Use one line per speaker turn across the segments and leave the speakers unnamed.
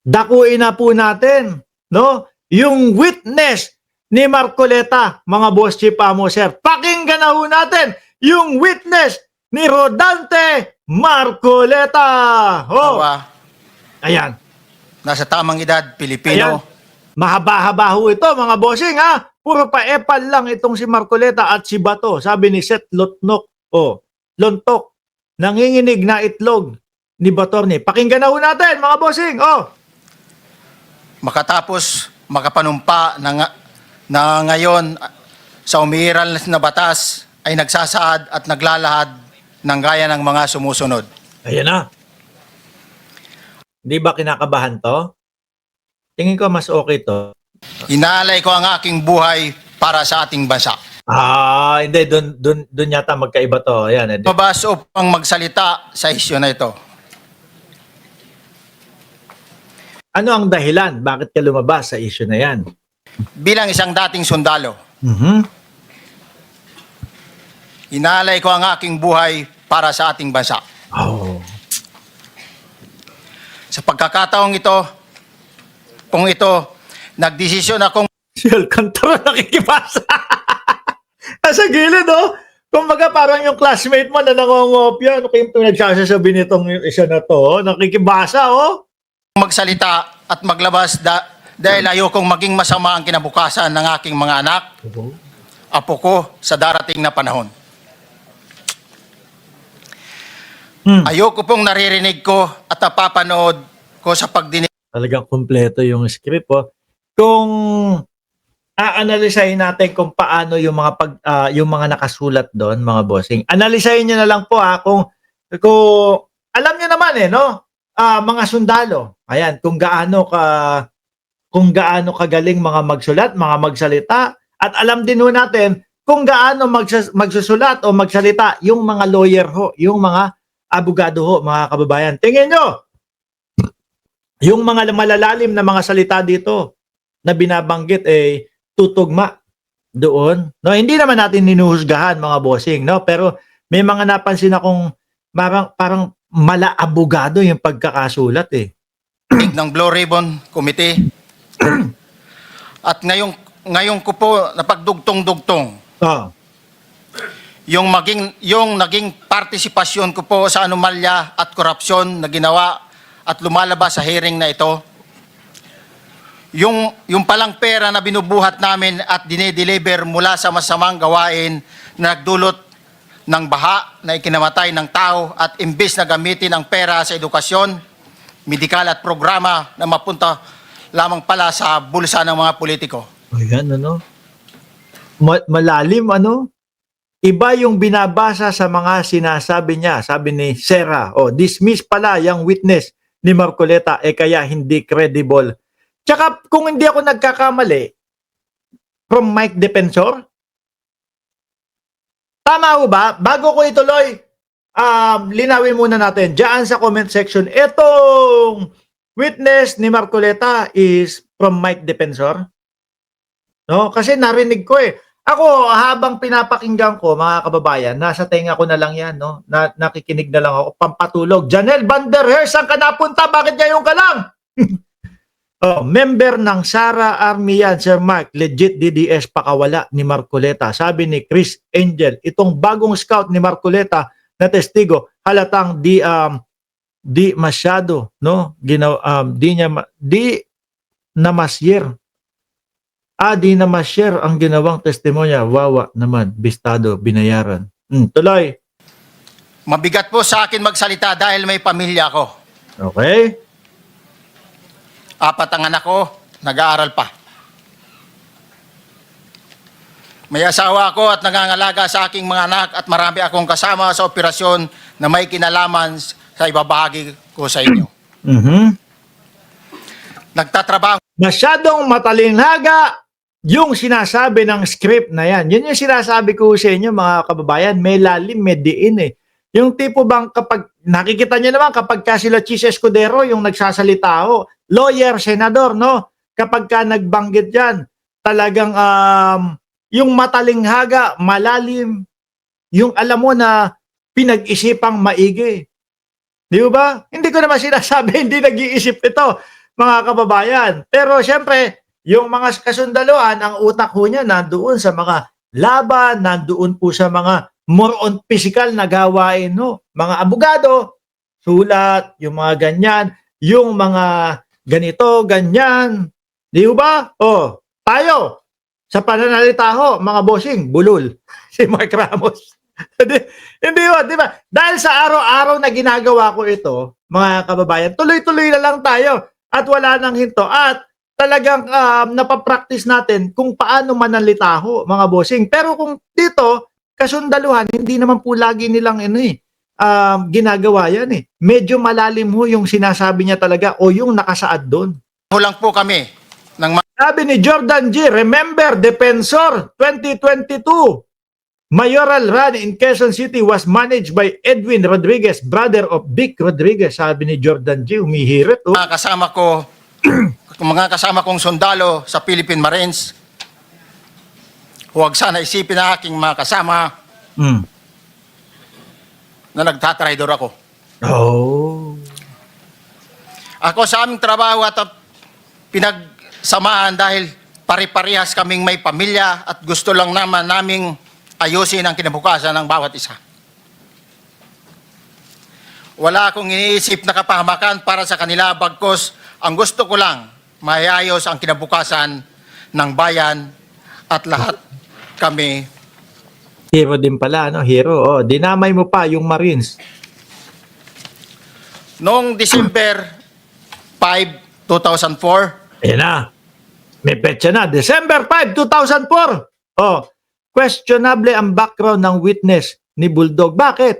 dakuin na po natin, no? Yung witness ni Marcoleta, mga boss chief amo, sir. Pakinggan na ho natin yung witness ni Rodante Marcoleta. Oh,
Awa,
ayan.
nasa tamang edad,
Ayan.
Pilipino.
Mahaba-haba ho ito, mga bossing, ha? Puro pa-epal lang itong si Marcoleta at si Bato. Sabi ni Seth Lotnok, Lontok, nanginginig na itlog ni Batorni. Pakinggan na ho natin, mga bossing.
Makatapos makapanumpa na ngayon sa umiiral na batas ay nagsasaad at naglalahad ng gaya ng mga sumusunod.
Ayan na. Di ba kinakabahan to? Tingin ko mas okay to.
Inaalay ko ang aking buhay para sa ating bansa.
Hindi. Doon yata magkaiba to. Ayan.
Mabas upang magsalita sa isyu na ito.
Ano ang dahilan? Bakit ka lumabas sa issue na yan?
Bilang isang dating sundalo, inaalay ko ang aking buhay para sa ating bansa.
Oh.
Sa pagkakataong ito, nagdesisyon akong
Si Alcantara nakikipasa. Nasa gilid, oh. Kumbaga parang yung classmate mo na nangongopya. Ano kayong pinagsasasabi nitong isa na to? Nakikibasa, oh.
magsalita at maglabas dahil ayokong maging masama ang kinabukasan ng aking mga anak, apo ko sa darating na panahon. Ayoko pong naririnig ko at napapanood ko sa pagdinig
Talagang kumpleto yung script, oh. Kung aanalisahin natin kung paano yung mga yung mga nakasulat doon, mga bossing. Analisahin niyo na lang po, kung alam niyo naman no, mga sundalo. Ayan, kung gaano kagaling mga magsulat, mga magsalita, at alam din ho natin kung gaano magsusulat o magsalita yung mga lawyer ho, yung mga abogado ho, mga kababayan. Tingin nyo, yung mga malalalim na mga salita dito na binabanggit tutugma doon. No, hindi naman natin ninuhusgahan, mga bossing, no? Pero may mga napansin akong parang mala-abogado yung pagkakasulat
ng Blue Ribbon Committee. At ngayon ko po napagdugtong-dugtong yung naging partisipasyon ko po sa anomalya at korupsyon na ginawa at lumalabas sa hearing na ito. Yung palang pera na binubuhat namin at dinedeliver mula sa masamang gawain na nagdulot ng baha na ikinamatay ng tao at imbes na gamitin ang pera sa edukasyon, medikal at programa na mapunta lamang pala sa bulsa ng mga politiko.
Ayan, malalim, Iba yung binabasa sa mga sinasabi niya. Sabi ni Sarah, dismiss pala yung witness ni Marcoleta, kaya hindi credible. Tsaka kung hindi ako nagkakamali, from Mike Defensor, tama ho ba? Bago ko ituloy, linawin muna natin. Diyan sa comment section, itong witness ni Marcoleta is from Mike Defensor. No? Kasi narinig ko Ako, habang pinapakinggan ko, mga kababayan, nasa tenga ko na lang yan, no? Nakikinig na lang ako, pampatulog. Janelle Vanderher, saan ka napunta? Bakit ngayon ka lang? Member ng Sara Army yan, Sir Mark, legit DDS pakawala ni Marcoleta. Sabi ni Chris Angel, itong bagong scout ni Marcoleta na testigo, halatang di masyado, no? Di na masyero. Di na ma-share ang ginawang testimonya. Wawa naman, bistado, binayaran. Tuloy.
Mabigat po sa akin magsalita dahil may pamilya ko.
Okay.
4 ang anak ko, nag-aaral pa. May asawa ako at nangangalaga sa aking mga anak at marami akong kasama sa operasyon na may kinalaman sa ibabahagi ko sa inyo. Nagtatrabaho.
Masyadong matalinaga yung sinasabi ng script na yan. Yun yung sinasabi ko sa inyo, mga kababayan. May lalim, may diin Yung tipo bang kapag, nakikita nyo naman kapag ka sila Chis Escudero, yung nagsasalita lawyer, senador, no? Kapag ka nagbanggit yan, talagang yung matalinghaga, malalim, yung alam mo na pinag-isipang maigi. Di ba? Hindi ko naman sinasabi, hindi nag-iisip ito. mga kababayan. Pero syempre, yung mga kasundaluhan, ang utak ho niya nandoon sa mga laban, nandoon po sa mga more on physical na gawain ho. Mga abogado, sulat, yung mga ganyan, yung mga ganito, ganyan. Di ba? Oh, tayo, sa pananalita ho, mga bossing, bulol. Si Mark Ramos. Hindi ba, di ba? Dahil sa araw-araw na ginagawa ko ito, mga kababayan, tuloy-tuloy na lang tayo at wala nang hinto. At talagang napapractice natin kung paano manalita ho, mga bossing. Pero kung dito, kasundaluhan, hindi naman po lagi nilang ginagawa yan eh. Medyo malalim ho yung sinasabi niya talaga o yung nakasaad doon.
Hulang po kami ng
Sabi ni Jordan G., remember, Defensor 2022, mayoral run in Quezon City was managed by Edwin Rodriguez, brother of Vic Rodriguez. Sabi ni Jordan G., humihirit. Oh.
mga kasama ko, mga kasama kong sundalo sa Philippine Marines. Huwag sana isipin na aking mga kasama
Mm.
na nagtatraidor ako.
Oh.
Ako sa aming trabaho at pinagsamahan dahil pare-parehas kaming may pamilya at gusto lang naman naming ayusin ang kinabukasan ng bawat isa. Wala akong iniisip na kapahamakan para sa kanila, bagkos ang gusto ko lang maayos ang kinabukasan ng bayan at lahat kami.
Hero din pala, no? Hero. Oh, dinamay mo pa yung Marines.
Noong December 5, 2004,
Ayan na. May petsa na. December 5, 2004. Oh, questionable ang background ng witness ni Bulldog. Bakit?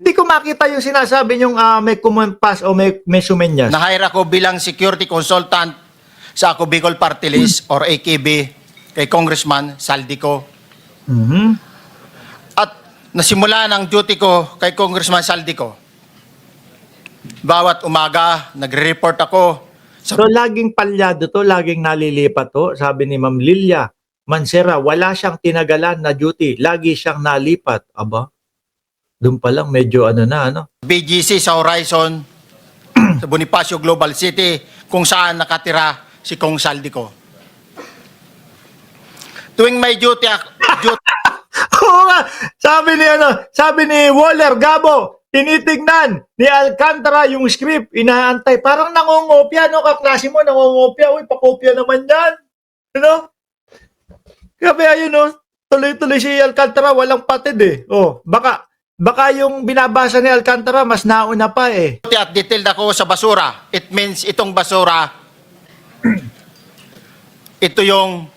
Hindi ko makita yung sinasabi yung may kumampas o may sumenyas.
na-hire ako bilang security consultant sa Ako Bicol Party List or AKB kay Congressman Saldico.
Mhm.
At nasimula ng duty ko kay Congressman Saldico. Bawat umaga, nagre-report ako sa
So, laging palyado to, laging nalilipat to. Sabi ni Ma'am Lilia Mansera, wala siyang tinagalan na duty. Lagi siyang nalipat. Aba, doon pa lang medyo
BGC sa Horizon, sa Bonifacio Global City, kung saan nakatira si Kong Saldico. Tuwing may duty,
Oo nga. Sabi ni Waller Gabo, tinitignan ni Alcantara yung script, inaantay. Parang nangungopia, no? Kaklase mo, nangungopia. Uy, pakopya naman yan. Ano? Kaya ayun, no? Tuloy-tuloy si Alcantara, walang patid eh. Oh, baka yung binabasa ni Alcantara, mas nauna pa eh.
at detailed ako sa basura. It means itong basura, ito yung